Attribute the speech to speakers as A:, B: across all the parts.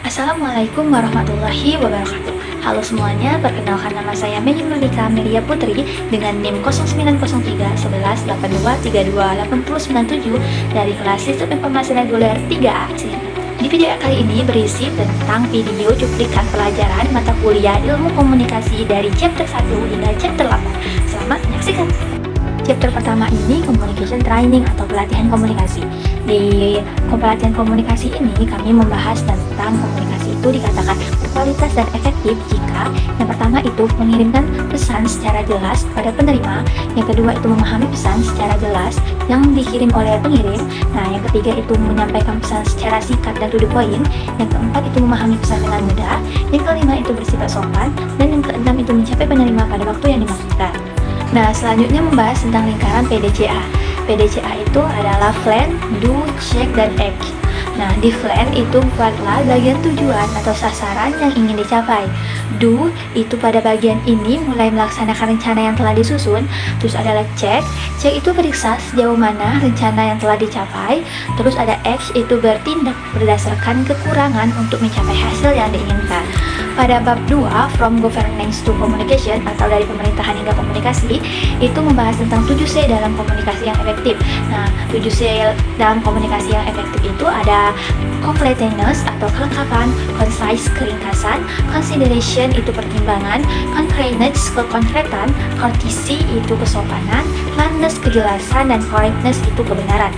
A: Assalamualaikum warahmatullahi wabarakatuh. Halo semuanya, perkenalkan nama saya Mei Monika Melia Putri dengan NIM 0903 1182328097 dari kelas Sistem Informasi Reguler 3A. Di video kali ini berisi tentang video cuplikan pelajaran mata kuliah Ilmu Komunikasi dari chapter 1 hingga chapter 8. Selamat menyaksikan. Chapter pertama ini Communication Training atau pelatihan komunikasi. Di pelatihan komunikasi ini kami membahas tentang komunikasi itu dikatakan berkualitas dan efektif jika yang pertama itu mengirimkan pesan secara jelas pada penerima, yang kedua itu memahami pesan secara jelas yang dikirim oleh pengirim, nah yang ketiga itu menyampaikan pesan secara singkat dan to the point, yang keempat itu memahami pesan dengan mudah, yang kelima itu bersifat sopan, dan yang keenam itu mencapai penerima pada waktu yang dimaksudkan. Nah, selanjutnya membahas tentang lingkaran PDCA. PDCA itu adalah plan, do, check, dan act. Nah, di plan itu buatlah bagian tujuan atau sasaran yang ingin dicapai. Do itu pada bagian ini mulai melaksanakan rencana yang telah disusun. Terus adalah check. Check itu periksa sejauh mana rencana yang telah dicapai. Terus ada act itu bertindak berdasarkan kekurangan untuk mencapai hasil yang diinginkan. Pada bab 2, From Governance to Communication atau dari pemerintahan hingga komunikasi, itu membahas tentang 7C dalam komunikasi yang efektif. Nah, 7C dalam komunikasi yang efektif itu ada completeness atau kelengkapan, concise keringkasan, consideration itu pertimbangan, concreteness kekonkretan, courtesy itu kesopanan, clearness kejelasan, dan correctness itu kebenaran.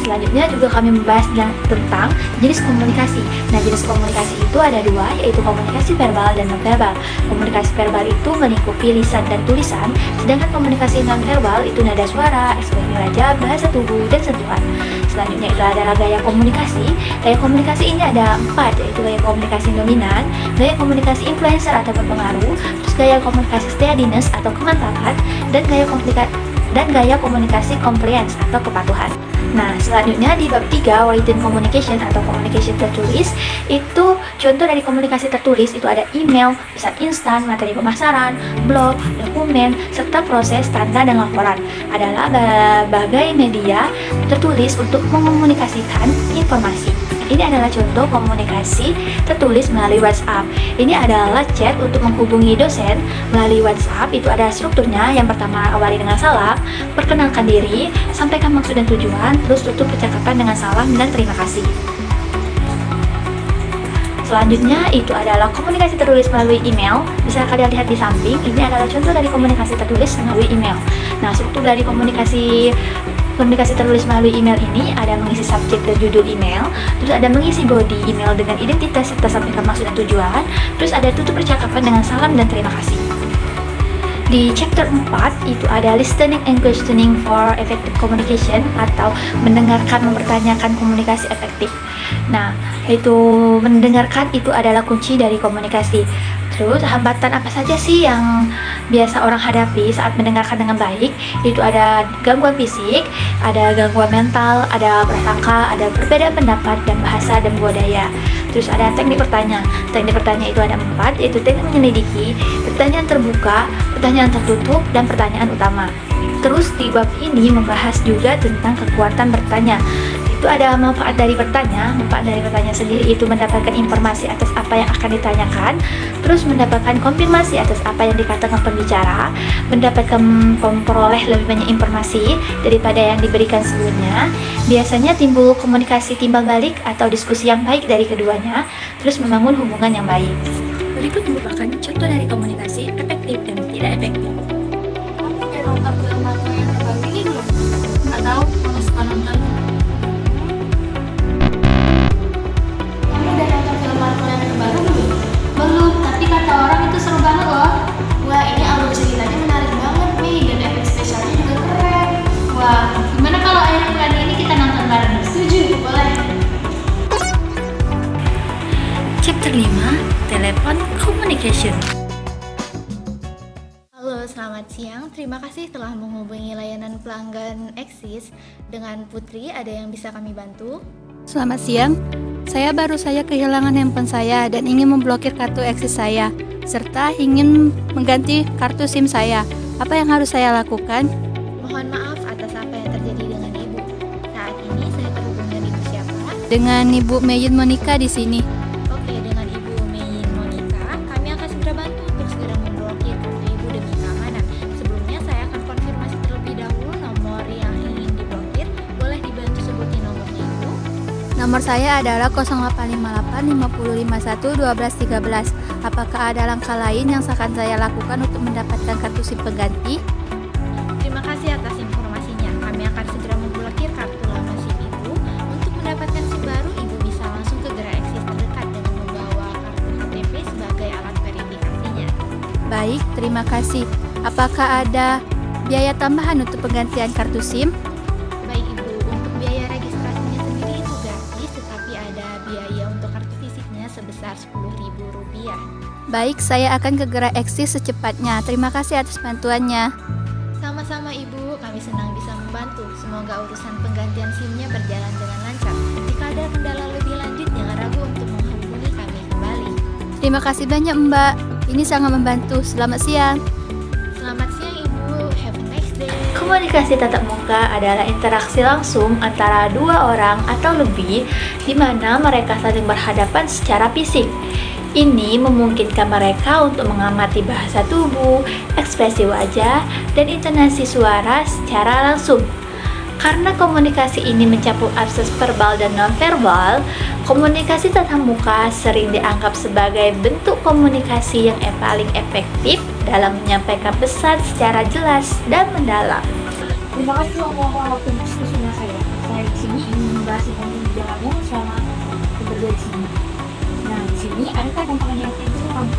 A: Selanjutnya juga kami membahas tentang jenis komunikasi. Nah, jenis komunikasi itu ada dua, yaitu komunikasi verbal dan non-verbal. Komunikasi verbal itu melingkupi lisan dan tulisan, sedangkan komunikasi non-verbal itu nada suara, ekspresi wajah, bahasa tubuh, dan sentuhan. Selanjutnya itu adalah gaya komunikasi. Gaya komunikasi ini ada 4, yaitu gaya komunikasi dominan, gaya komunikasi influencer atau berpengaruh, terus gaya komunikasi steadiness atau kemantapan, dan gaya komunikasi compliance atau kepatuhan. Nah, selanjutnya di bab 3, written communication atau komunikasi tertulis, itu contoh dari komunikasi tertulis itu ada email, pesan instan, materi pemasaran, blog, dokumen, serta proses, tanda, dan laporan. Adalah berbagai media tertulis untuk mengkomunikasikan informasi. Ini adalah contoh komunikasi tertulis melalui WhatsApp. Ini adalah chat untuk menghubungi dosen melalui WhatsApp. Itu ada strukturnya. Yang pertama, awali dengan salam, perkenalkan diri, sampaikan maksud dan tujuan, terus tutup percakapan dengan salam dan terima kasih. Selanjutnya itu adalah komunikasi tertulis melalui email. Bisa kalian lihat di samping, ini adalah contoh dari komunikasi tertulis melalui email. Nah, struktur dari komunikasi tertulis melalui email ini ada mengisi subjek dan judul email, terus ada mengisi body email dengan identitas serta sampaikan maksud dan tujuan, terus ada tutup percakapan dengan salam dan terima kasih. Di chapter 4 itu ada listening and questioning for effective communication atau mendengarkan mempertanyakan komunikasi efektif. Nah, itu mendengarkan itu adalah kunci dari komunikasi. Terus hambatan apa saja sih yang biasa orang hadapi saat mendengarkan dengan baik? Itu ada gangguan fisik, ada gangguan mental, ada prasangka, ada perbedaan pendapat dan bahasa dan budaya. Terus ada teknik bertanya. Teknik bertanya itu ada 4, yaitu teknik menyelidiki, pertanyaan terbuka, pertanyaan tertutup, dan pertanyaan utama. Terus di bab ini membahas juga tentang kekuatan bertanya. Itu ada manfaat dari bertanya. Manfaat dari bertanya sendiri itu mendapatkan informasi atas apa yang akan ditanyakan, terus mendapatkan konfirmasi atas apa yang dikatakan pembicara, mendapatkan memperoleh lebih banyak informasi daripada yang diberikan sebelumnya. Biasanya timbul komunikasi timbal balik atau diskusi yang baik dari keduanya, terus membangun hubungan yang baik. Berikut merupakan contoh dari komunikasi efektif dan tidak efektif.
B: Nonton film Marvel yang terbaru ini belum? Atau kamu suka nonton? Kamu udah nonton film Marvel yang terbaru belum? Belum, tapi kata orang itu seru banget loh. Wah, ini alur ceritanya menarik banget nih, dan efek spesialnya juga keren. Wah, gimana kalau akhir pekan ini kita nonton bareng? Setuju? Boleh.
A: Chapter 5, Telepon Communication.
B: Halo, selamat siang. Terima kasih telah menghubungi layanan pelanggan Axis. Dengan Putri, ada yang bisa kami bantu?
C: Selamat siang, saya baru saja kehilangan handphone saya dan ingin memblokir kartu Axis saya, serta ingin mengganti kartu SIM saya. Apa yang harus saya lakukan?
B: Mohon maaf atas apa yang terjadi dengan Ibu. Saat ini saya terhubung dengan Ibu siapa?
C: Dengan Ibu Mei Monika di sini. Nomor saya adalah 0858 5051 1213. Apakah ada langkah lain yang akan saya lakukan untuk mendapatkan kartu SIM pengganti?
A: Terima kasih atas informasinya. Kami akan segera memblokir kartu lama SIM Ibu. Untuk mendapatkan SIM baru, Ibu bisa langsung ke gerai Eksis terdekat dengan membawa kartu KTP sebagai alat verifikasinya.
C: Baik, terima kasih. Apakah ada biaya tambahan untuk penggantian kartu SIM?
A: Baik Ibu, untuk biaya registrasinya sendiri itu gratis, tetapi ada biaya untuk kartu fisiknya sebesar Rp10.000.
C: Baik, saya akan ke gerai Eksis secepatnya. Terima kasih atas bantuannya.
A: Sama-sama Ibu, kami senang bisa membantu. Semoga urusan penggantian SIM-nya berjalan dengan lancar. Jika ada kendala lebih lanjut, jangan ragu untuk menghubungi kami kembali.
C: Terima kasih banyak Mbak. Ini sangat membantu. Selamat siang.
A: Selamat siang Ibu, have a nice day.
D: Komunikasi tatap muka adalah interaksi langsung antara dua orang atau lebih di mana mereka saling berhadapan secara fisik. Ini memungkinkan mereka untuk mengamati bahasa tubuh, ekspresi wajah, dan intonasi suara secara langsung. Karena komunikasi ini mencakup akses verbal dan nonverbal, komunikasi tatap muka sering dianggap sebagai bentuk komunikasi yang paling efektif dalam menyampaikan pesan secara jelas dan mendalam.
E: Terima kasih waktu diskusinya saya. Saya di sini ingin membahas tentang kebijakanmu selama bekerja di sini. Nah, di sini adakah tantangan yang itu kamu?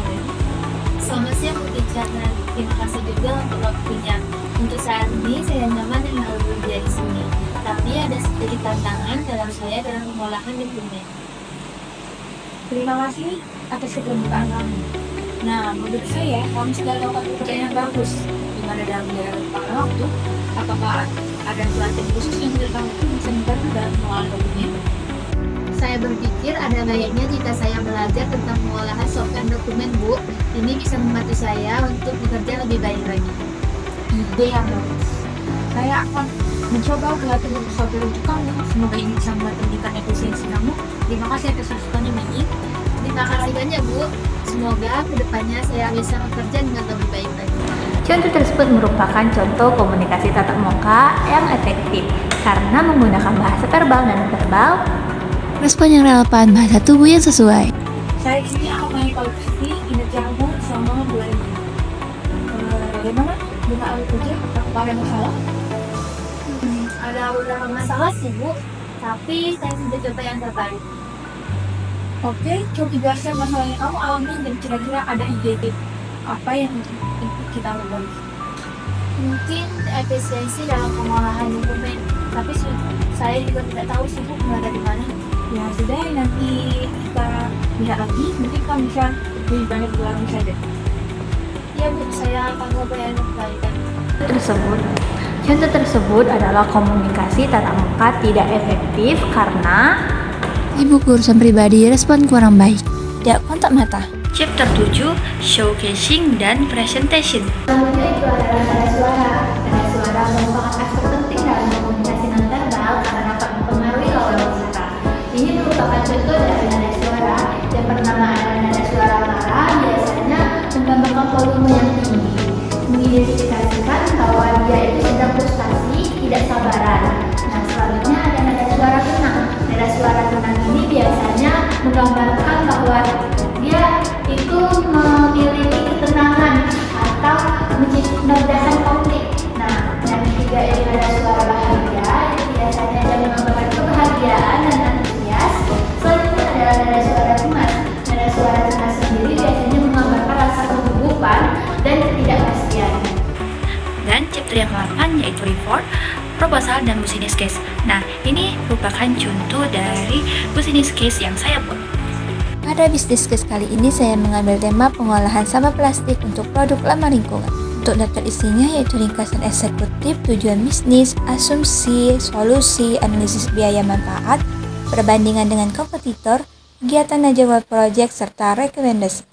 F: Selamat siang Bu Teacher, dan terima kasih juga untuk waktunya. Untuk saat ini saya nyaman dan mau bekerja di sini. Tapi ada sedikit tantangan dalam pengolahan dokumen.
E: Terima kasih atas keterbukaan kamu. Nah, menurut saya kamu sudah melakukan pekerjaan yang bagus. Di mana dalam beberapa waktu, apakah ada pelatihan khusus yang menurut kamu bisa membantu dalam pengolahan dokumen?
F: Saya berpikir ada baiknya jika saya belajar tentang pengolahan software dokumen, Bu. Ini bisa membantu saya untuk bekerja lebih baik lagi.
E: Ide yang bagus. Saya akan mencoba pelatihan untuk software untuk kamu. Semoga ini bisa membantu meningkatkan efisiensi kamu. Terima kasih atas masukannya, Mei.
F: Terima kasih banyak, Bu. Semoga kedepannya saya bisa bekerja dengan lebih baik lagi.
D: Contoh tersebut merupakan contoh komunikasi tatap muka yang efektif karena menggunakan bahasa verbal dan non-verbal.
C: Respon yang relevan, bahasa tubuh yang sesuai.
E: Saya di sini akan mengevaluasi kinerja kamu selama 2 minggu. Bagaimana dengan alur kerja? Apakah ada masalah?
F: Ada beberapa masalah sih, Bu. Tapi saya sudah coba yang terbaik.
E: Oke, coba jelaskan masalah yang kamu alami dan kira-kira ada ide apa yang kita lakukan.
F: Mungkin efisiensi dalam pengolahan dokumen, tapi saya juga tidak tahu sih Bu berada di mana.
E: Ya sudah, nanti kita lihat lagi. Mungkin kamu bisa lebih banyak ulangi saja.
F: Ya Bu, saya akan coba yang terbaik.
D: Contoh tersebut adalah komunikasi tatap muka tidak efektif karena
C: Sibuk urusan pribadi, respon kurang baik. Tidak kontak mata.
D: Chapter 7, Showcasing dan Presentation.
A: Selanjutnya itu adalah tanda suara. Tanda suara merupakan aspek penting dalam komunikasi nonverbal karena dapat mempengaruhi lawan bicara. Ini merupakan contoh dari nada suara. Yang pertama adalah nada suara marah, biasanya menggambarkan volume yang tinggi, mengidentifikasikan bahwa dia itu sedang frustasi, tidak sabaran. Nah, selanjutnya ada nada suara tenang. Nada suara tenang ini biasanya menggambarkan bahwa dia itu memiliki ketenangan atau meredakan konflik. Nah, yang ketiga ini ada suara bahagia, yang biasanya dia menggambarkan kebahagiaan dan antusias. Selanjutnya adalah nada suara cemas. Nada suara cemas sendiri biasanya menggambarkan rasa kegugupan dan ketidakpastian.
D: Dan chapter yang 8 yaitu report, proposal, dan business case. Nah, ini merupakan contoh dari business case yang saya buat.
C: Pada bisnis case kali ini saya mengambil tema pengolahan sampah plastik untuk produk ramah lingkungan. Untuk daftar isinya yaitu ringkasan eksekutif, tujuan bisnis, asumsi, solusi, analisis biaya manfaat, perbandingan dengan kompetitor, kegiatan dan jadwal proyek, serta rekomendasi.